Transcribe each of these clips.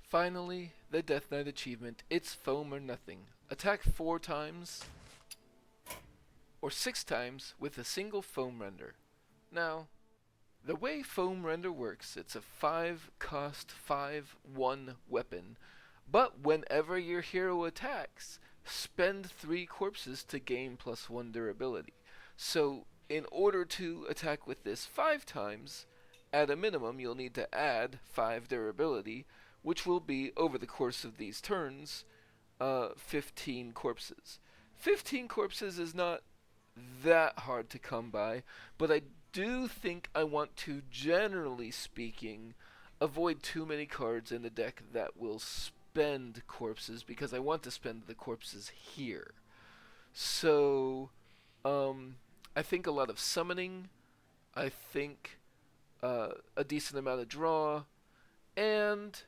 Finally, the Death Knight achievement. It's foam or nothing. Attack 4 times or 6 times with a single Foamrender. Now, the way Foamrender works, it's a 5-cost 5/1 weapon, but whenever your hero attacks, spend 3 corpses to gain +1 durability. So, in order to attack with this 5 times, at a minimum you'll need to add 5 durability, which will be, over the course of these turns, 15 corpses. 15 corpses is not that hard to come by, but I do think I want to, generally speaking, avoid too many cards in the deck that will spend corpses, because I want to spend the corpses here. So, I think a lot of summoning, I think a decent amount of draw, and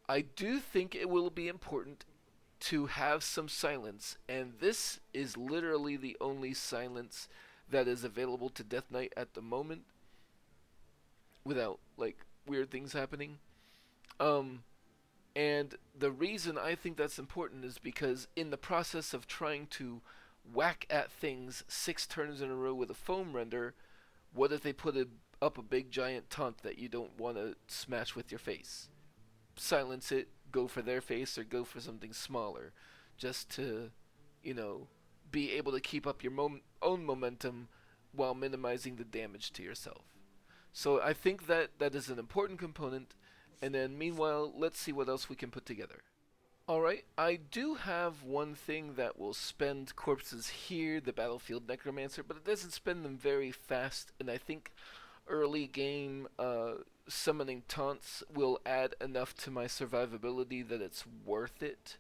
I do think it will be important to have some silence, and this is literally the only silence that is available to Death Knight at the moment, without, like, weird things happening. And the reason I think that's important is because in the process of trying to whack at things 6 turns in a row with a Foamrender, what if they put up a big giant taunt that you don't want to smash with your face? Silence it, go for their face, or go for something smaller, just to, be able to keep up your own momentum while minimizing the damage to yourself. So I think that is an important component, and then meanwhile, let's see what else we can put together. Alright, I do have one thing that will spend corpses here, the Battlefield Necromancer, but it doesn't spend them very fast, and I think early game summoning taunts will add enough to my survivability that it's worth it,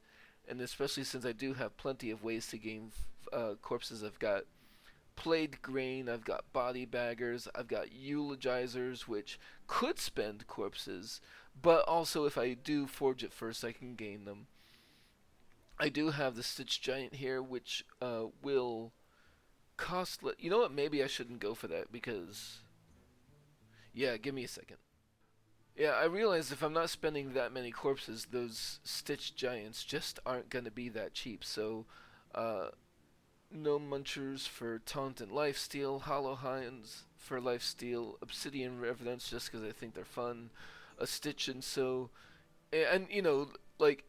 and especially since I do have plenty of ways to gain corpses. I've got Played Grain, I've got Body Baggers, I've got Eulogizers, which could spend corpses, but also if I do forge it first, I can gain them. I do have the Stitch Giant here, which will cost... You know what, maybe I shouldn't go for that, because... Yeah, give me a second. Yeah, I realize if I'm not spending that many corpses, those Stitch Giants just aren't going to be that cheap, so... Gnome Munchers for Taunt and Lifesteal, Hollow Hounds for Lifesteal, Obsidian Revenants just because I think they're fun, a Stitchensew, and like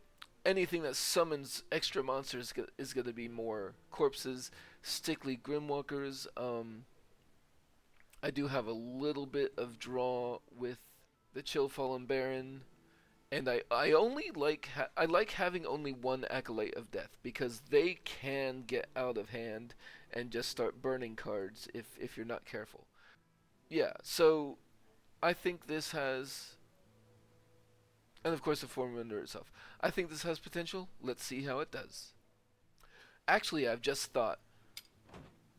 anything that summons extra monsters is going to be more corpses. Stickly Grimewalkers. I do have a little bit of draw with the Chillfallen Baron. And I like having only one Acolyte of Death, because they can get out of hand and just start burning cards if you're not careful. Yeah, so I think this has, and of course the Foamrender itself. I think this has potential. Let's see how it does. Actually, I've just thought,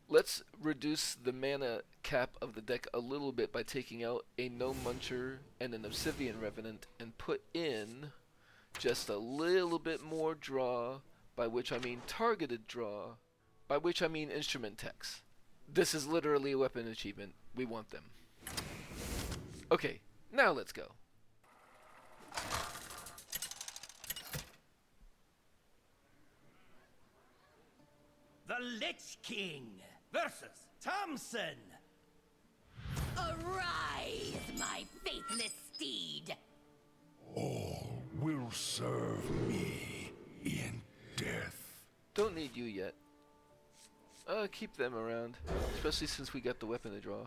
let's reduce the mana cap of the deck a little bit by taking out a Gnome Muncher and an Obsidian Revenant and put in just a little bit more draw, by which I mean targeted draw, by which I mean instrument techs. This is literally a weapon achievement. We want them. Okay, now let's go. The Lich King versus Thompson. Arise, my faithless steed! All will serve me in death. Don't need you yet. Keep them around, especially since we got the weapon to draw.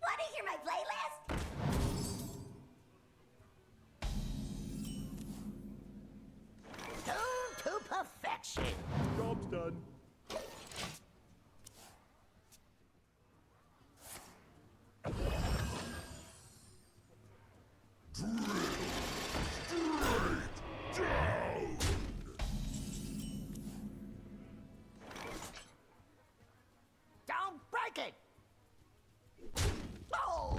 Wanna hear my playlist? Tuned to perfection. Job's done. Don't break it! Oh!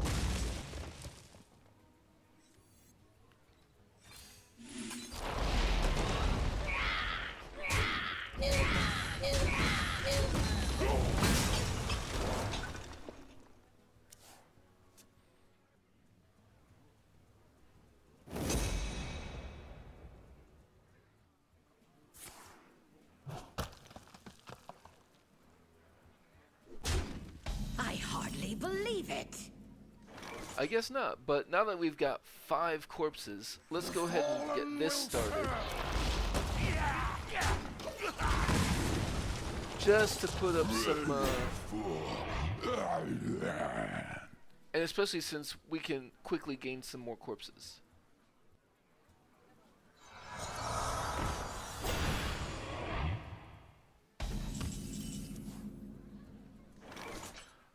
believe it. I guess not, but now that we've got 5 corpses, let's go ahead and get this started. Just to put up some, and especially since we can quickly gain some more corpses.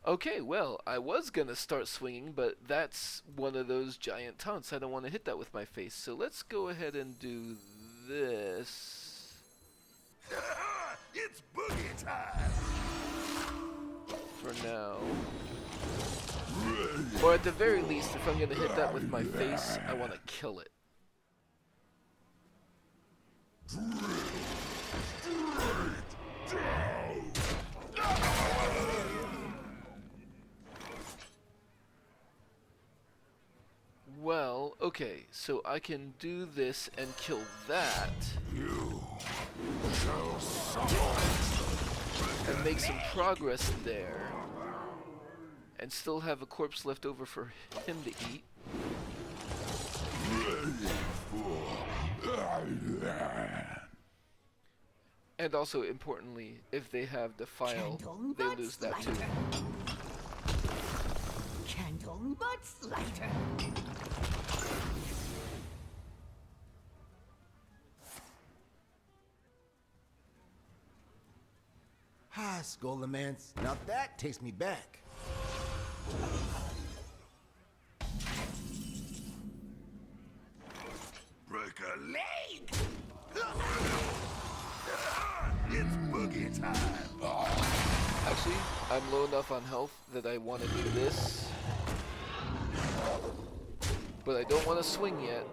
Okay, well, I was gonna start swinging, but that's one of those giant taunts. I don't want to hit that with my face, so let's go ahead and do this. It's boogie time! For now. Or at the very least, if I'm gonna hit that with my face, I want to kill it. Well, okay, so I can do this and kill that. And make some progress there. And still have a corpse left over for him to eat. And also, importantly, if they have Defile, they lose that too. Candle Mudslider. Ah, Skolemance. Now that takes me back. Break a leg! It's boogie time! Actually, I'm low enough on health that I want to do this. But I don't want to swing yet.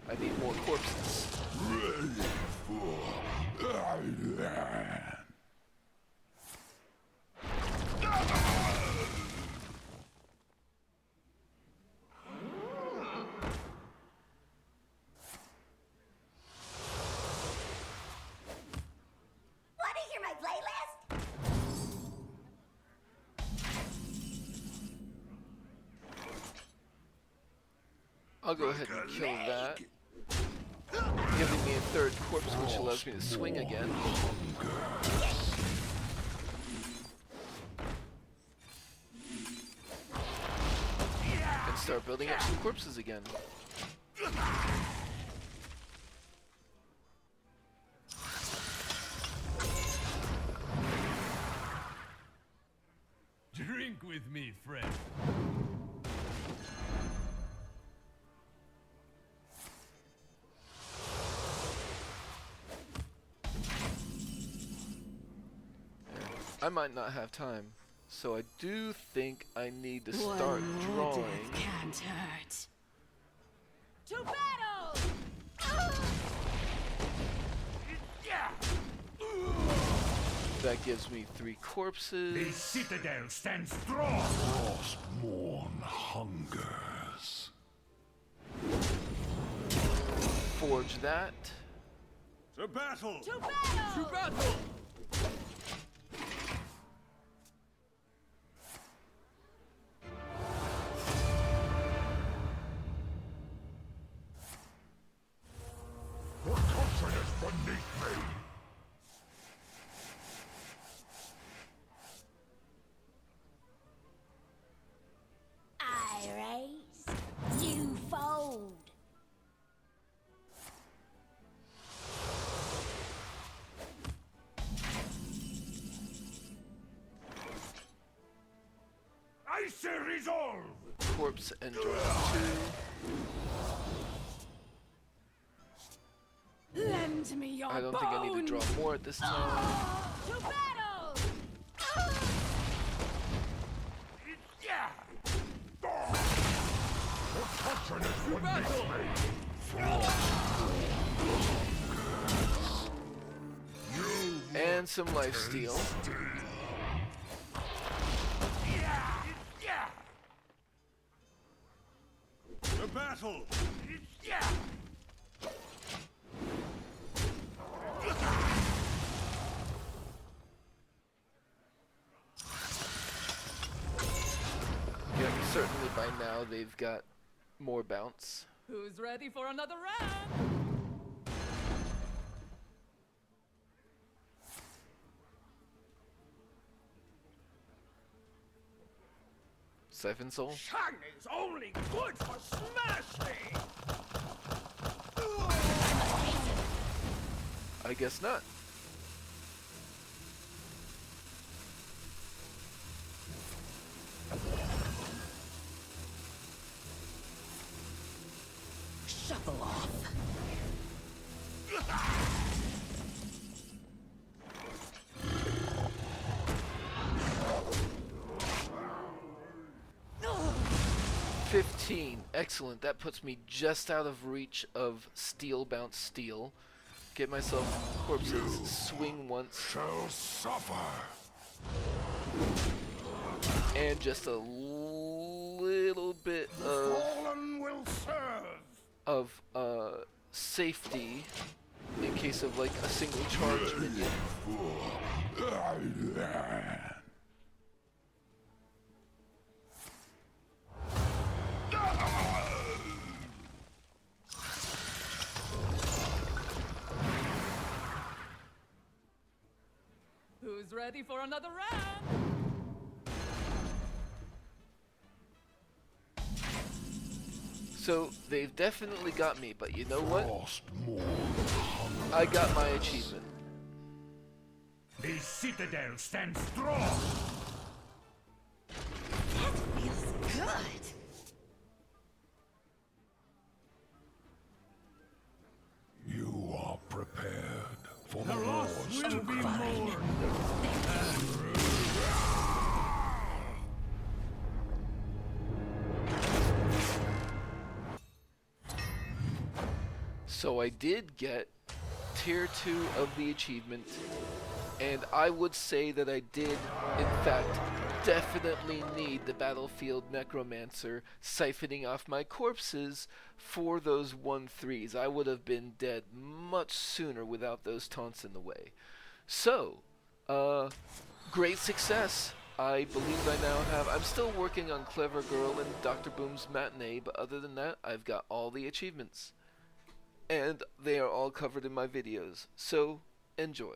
I need more corpses. Want to hear my playlist? I'll go ahead and kill that. Giving me a third corpse, which allows me to swing again. And start building up some corpses again. Drink with me, friend. I might not have time, so I do think I need to start drawing. Can't hurt. To battle! That gives me 3 corpses. citadel stands strong! Frostmourne hungers. Forge that. To battle! To battle! To battle! What torture is beneath me? I raise, you fold. Icy resolve! Corpse and draw 2. Lend me your I don't think I need to draw more at this time. To battle! What torture is beneath me? And some lifesteal. To battle! certainly by now they've got more bounce. Who's ready for another round? Siphon Soul? Shini's only good for smashing! I guess not. Shuffle off. 15. Excellent. That puts me just out of reach of steel bounce steel. Get myself corpses. Swing once. Shall suffer. And just a little bit Fallen will serve. of safety in case of like a single charge minion. Who's ready for another round? So they've definitely got me, but you know what? Lost more. I got my achievement. The citadel stands strong. Feels good. You are prepared for the The lost wars will to be come. mourned. So I did get tier 2 of the achievement, and I would say that I did, in fact, definitely need the battlefield Necromancer siphoning off my corpses for those 1-3s. I would have been dead much sooner without those taunts in the way. So, great success. I believe I now have... I'm still working on Clever Girl and Dr. Boom's Matinee, but other than that, I've got all the achievements. And they are all covered in my videos, so enjoy.